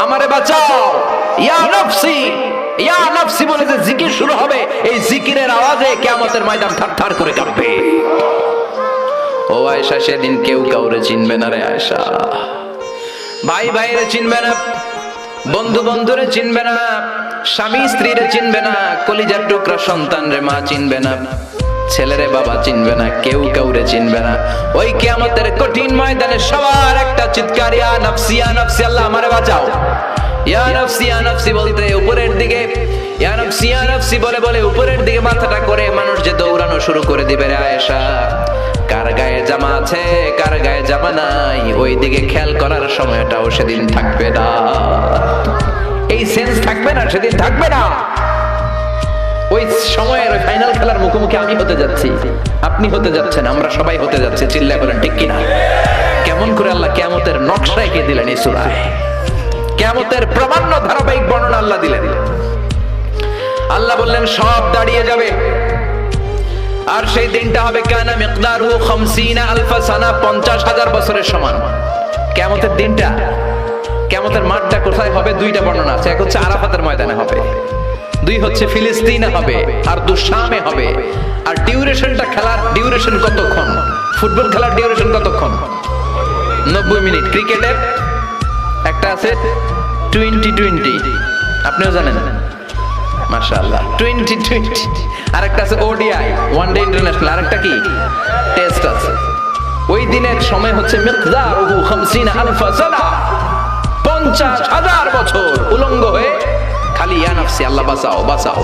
আমারে বাঁচাও, ইয়া নাফসি ইয়া নাফসি বলে যে জিকির শুরু হবে, এই জিকিরের আওয়াজে কিয়ামতের ময়দান থারথার করে কাঁপবে। ও আয়েশা, সেদিন কেউ কাউরে চিনবে না রে আয়েশা। ভাই ভাইরে চিনবে না, বন্ধু বন্ধুরে চিনবে না, স্বামী স্ত্রীরে চিনবে না, কলিজার টুকরা সন্তান রে মা চিনবে না, ছেলেরে বাবা চিনবে না, কেউ কাউরে চিনবে না। ওই কিয়ামতের কঠিন ময়দানে সবার একটা চিৎকার, ইয়া নাফসি ইয়া নাফসি, আল্লাহ আমারে বাঁচাও। ইয়া নাফসি ইয়া নাফসি বলতে উপরের দিকে, ইয়া নাফসি ইয়া নাফসি বলে বলে উপরের দিকে মাথাটা করে মানুষ যে দৌড়ানো শুরু করে দিবে রে আয়েশা। কার গায়ে জামা আছে কার গায়ে জামা নাই ওই দিকে খেয়াল করার সময়টাও সেদিন থাকবে না, এই সেন্স থাকবে না, সেদিন থাকবে না। ওই সময়ের ওই ফাইনাল খেলার মুখোমুখি আমি হতে যাচ্ছি, আপনি হতে যাচ্ছেন, আমরা সবাই হতে যাচ্ছি। চিল্লায় বলেন ঠিক কিনা? কেমন করে আল্লাহ কিয়ামতের নকশা এঁকে দিলেন এই সূরায়, কিয়ামতের প্রামাণ্য ধারাবাহিক বর্ণনা আল্লাহ দিলেন। আল্লাহ বললেন সব দাঁড়িয়ে যাবে, আর সেই দিনটা হবে কানা মিকদারহু 50 আলফ সানা, 50,000 বছরের সমান। কিয়ামতের দিনটা, কিয়ামতের মাঠটা কোথায় হবে? দুইটা বর্ণনা আছে, এক হচ্ছে আরাফাতের ময়দানে হবে, দুই হচ্ছে ফিলিস্তিনে হবে, আর শামে হবে। আর ডিউরেশনটা, খেলার ডিউরেশন কতক্ষণ? ফুটবল খেলার ডিউরেশন কতক্ষণ? 90 মিনিট। ক্রিকেটের একটা আছে 20-20, আপনিও জানেন মাশাআল্লাহ 20-20, আর একটা আছে ওডিআই, ওয়ান ডে ইন্টারন্যাশনাল, আর একটা কি টেস্ট আছে। ওই দিনের সময় হচ্ছে মিকদারুহু 50 আলফ সানা, 50,000 বছর উলঙ্গ হয়ে খালি ইয়া নাফসি, আল্লাহ বাঁচাও বাঁচাও।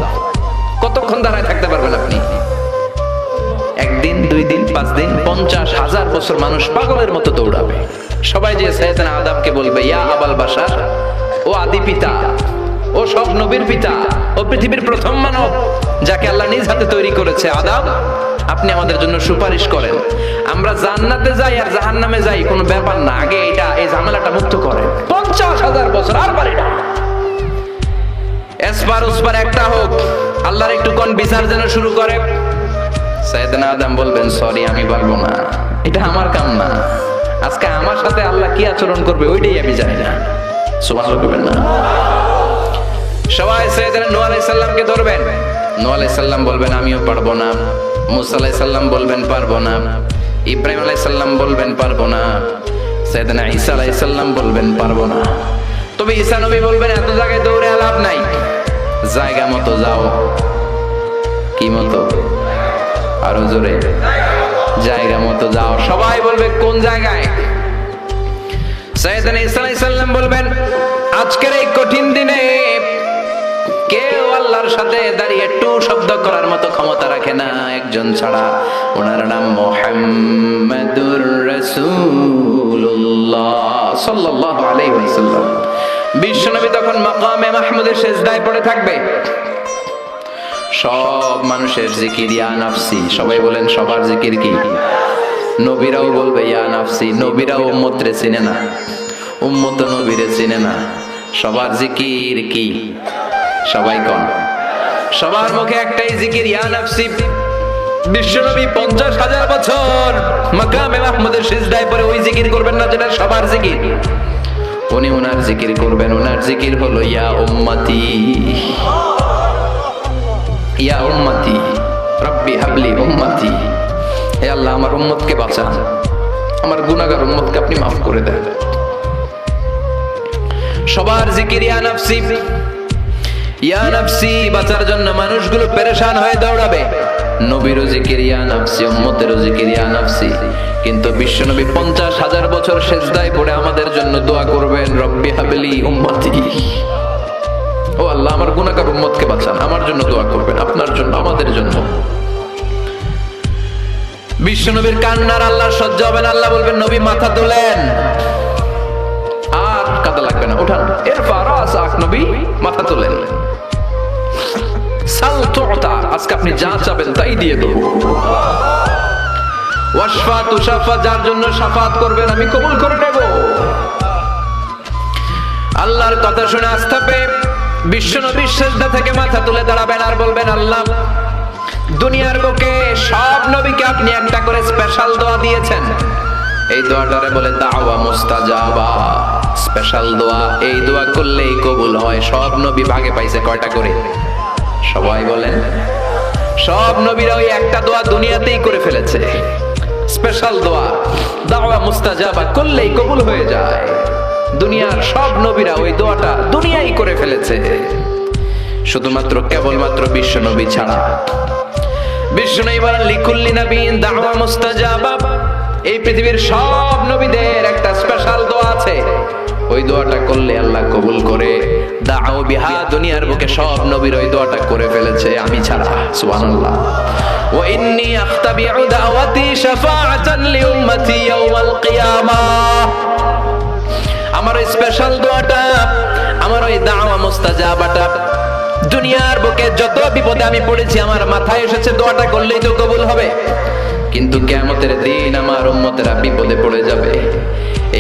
কতক্ষণ দাঁড়ায় থাকতে পারবেন আপনি? একদিন, 2 দিন, 5 দিন, 50,000 বছর মানুষ পাগলের মতো দৌড়াবে। সবাই যে সাইয়েদনা আদমকে বলবে, ইয়া আবাল বাশার, ও আদি পিতা, ও সব নবীর পিতা, ও পৃথিবীর প্রথম মানব যাকে আল্লাহ নিজ হাতে তৈরি করেছে, আদম আপনি আমাদের জন্য সুপারিশ করেন। আমরা জান্নাতে যাই আর জাহান্নামে যাই কোনো ব্যাপার না, আগে এই ঝামেলাটা মুক্ত করেন। 50,000 বছর আর পারি না, এসপার ওসপার একটা হোক, আল্লাহর একটু কোন বিচার যেন শুরু করে। সাইয়েদনা আদম বলবেন, সরি আমি পারবো না, এটা আমার কাম না, আজকে আমার সাথে আল্লাহ কি আচরণ করবে ওইটাই আমি জানি না। সুবহানাল্লাহ বলবেন না? সবাই সাইয়েদনা নূহ আলাইহিস সালামকে ধরবেন, নূহ আলাইহিস সালাম বলবেন আমিও পারবো না, মুসা আলাইহিস সালাম বলবেন পারবো না, ইব্রাহিম আলাইহিস সালাম বলবেন পারবো না, সাইয়েদনা ঈসা আলাইহিস সালাম বলবেন পারবো না। তবে ঈসা নবী বলবেন এত জায়গায় দৌড়ে লাভ নাই, জায়গা মতো যাও। কি মতো? আরো জোরে, জায়গা মতো যাও। সবাই বলবে কোন জায়গায়? সাইয়েদনা ঈসা আলাইহিস সালাম বলবেন আজকের এই কঠিন দিনে কেউ আল্লাহর সাথে দাঁড়িয়ে একটু শব্দ করার মতো ক্ষমতা রাখে না, একজন ছাড়া, ওনার নাম মুহাম্মাদুর রাসূলুল্লাহ সাল্লাল্লাহু আলাইহি ওয়াসাল্লাম। বিশ্বনবী তখন মাকামে মাহমুদের সিজদায় পড়ে থাকবে। সব মানুষের জিকির ইয়া নাফসি, সবাই বলেন সবার জিকির কি? নবীরাও বলবে ইয়া নাফসি, নবীরাও উম্মতরে চিনে না, উম্মত নবীরে চিনে না। সবার জিকির কি? সবাই কোন? সবার মুখে একটাই জিকির ইয়া নাফসি। বিশ্বনবী 50,000 বছর মাকামে মাহমুদের সিজদায় পড়ে ওই জিকির করবেন না যেটা সবার জিকির। উনি ওনার জিকির করবেন, ওনার জিকির হলো ইয়া উম্মতি, ইয়া উম্মতি রব্বি হাবলি উম্মতি, হে আল্লাহ আমার উম্মতকে বাঁচান, আমার গুনাহগার উম্মতকে আপনি মাফ করে দেন। সবার জিকির ইয়া নাফসি, ইয়া নাফসি। বাঁচার জন্য মানুষগুলো পেরেশান হয়ে দৌড়াবে। নবীরও জিকির ইয়া নাফসি, উম্মতেরও জিকির ইয়া নাফসি। কিন্তু বিশ্বনবী 50,000 বছর সিজদায় পড়ে আমাদের জন্য দোয়া করবেন, রব্বি হাবলি উম্মতি, ও আল্লাহ আমার গুনাহগার উম্মতকে বাঁচান, আমার জন্য দোয়া করবেন, আপনার জন্য, আমাদের জন্য। বিশ্বনবীর কান্নার আল্লাহ সহ্য হবে না, আল্লাহ বলবেন নবী মাথা তোলেন, আর কাঁদা লাগবে না, উঠান, ইরফা রাসাক, নবী মাথা তোলেন। সাল তুতা, আজকে আপনি যা চাবেন তাই দিয়ে দেব। ওয়াশফা তুশাফা, যার জন্য শাফাত করবেন আমি কবুল করে নেব। আল্লাহর কথা শুনে আস্থা পেয়ে বিশ্বনবী সিজদা থেকে মাথা তুলে দাঁড়াবেন আর বলবেন, আল্লাহ দুনিয়ার বুকে সব নবীকে আপনি একটা করে স্পেশাল দোয়া দিয়েছেন, এই দোয়াটারে বলে দাওয়া মুস্তাজাবা। স্পেশাল দোয়া, এই দোয়া করলেই কবুল হয়। সব নবী ভাগে পাইছে কয়টা করে? সবাই বলেন। সব নবীরা ওই একটা দোয়া দুনিয়াতেই করে ফেলেছে, স্পেশাল দোয়া। দাওয়া মুস্তাজাবা করলেই কবুল হয়ে যায়। দুনিয়ার সব নবীরা ওই দোয়াটা দুনিয়ায় করে ফেলেছে, শুধুমাত্র কেবলমাত্র বিশ্ব নবী ছাড়া। বিশ্ব নবী বলেন লিকুল্লি নবিয়্যিন দাওয়া মুস্তাজাবা। এই পৃথিবীর সব নবীদের একটা স্পেশাল দোয়া আছে, ওই দোয়াটা করলে আল্লাহ কবুল করে। দাও বিহা, দুনিয়ার বুকে সব নবীর ওই দোয়াটা করে ফেলেছে, আমি ছাড়া। সুবহানাল্লাহ। ওয়া ইন্নী আখতাবিউ দাওয়াতি শাফাআতান লিউম্মতি ইয়াওমাল কিয়ামাহ। আমার ওই স্পেশাল দোয়াটা, আমার ওই দাওয়া মুস্তাজাবাটা দুনিয়ার বুকে যত বিপদে আমি পড়েছি, আমার মাথায় এসেছে দোয়াটা করলেই তো কবুল হবে। কিন্তু কিয়ামতের দিন আমার উম্মতেরা বিপদে পড়ে যাবে,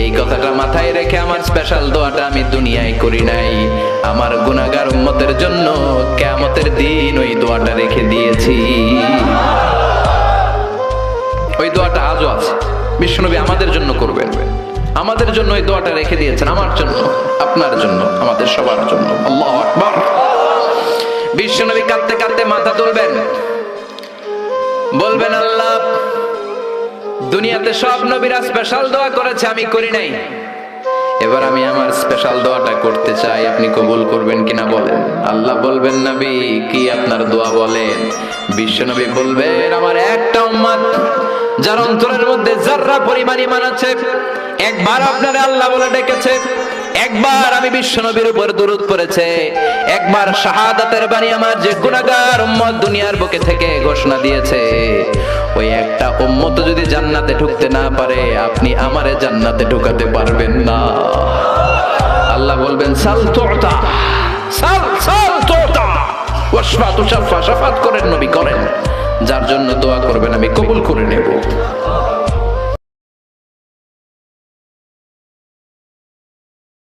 এই কথাটা মাথায় রেখে আমার স্পেশাল দোয়াটা আমি দুনিয়ায় করি নাই। আমার গুনাহগার উম্মতের জন্য কিয়ামতের দিন ওই দোয়াটা রেখে দিয়েছি। ওই দোয়াটা আজও আছে, বিশ্বনবী আমাদের জন্য করবেন, আমাদের জন্য ওই দোয়াটা রেখে দিয়েছেন, আমার জন্য, আপনার জন্য, আমাদের সবার জন্য। আল্লাহু আকবার। বিশ্বনবী কাঁদতে কাঁদতে মাথা তুলবেন, বলবেন আল্লাহ দুনিয়াতে সব নবীরা স্পেশাল দোয়া করেছে, আমি করি নাই, এবার আমি আমার স্পেশাল দোয়াটা করতে চাই, আপনি কবুল করবেন কিনা বলেন। আল্লাহ বলবেন নবী কি আপনার দোয়া বলেন? বিশ্বনবী বলবেন আমার একটা উম্মত যার অন্তরের মধ্যে যাররা পরিমাণ ঈমান আছে, একবার আপনারে আল্লাহ বলে ডেকেছে, একবার আমি বিশ্বনবীর উপর দরুদ পড়েছে, একবার শাহাদাতের বাণী আমার যে গুনাহগার উম্মত দুনিয়ার বুকে থেকে ঘোষণা দিয়েছে, ওই একটা উম্মত যদি জান্নাতে ঢুকতে না পারে, আপনি আমারে জান্নাতে ঢুকাতে পারবেন না। আল্লাহ বলবেন সাল তুতা, সাল সাল তুতা ওয়াশফা তুশাফা, শাফাত করেন নবী করেন, যার জন্য দোয়া করবেন আমি কবুল করে নেব।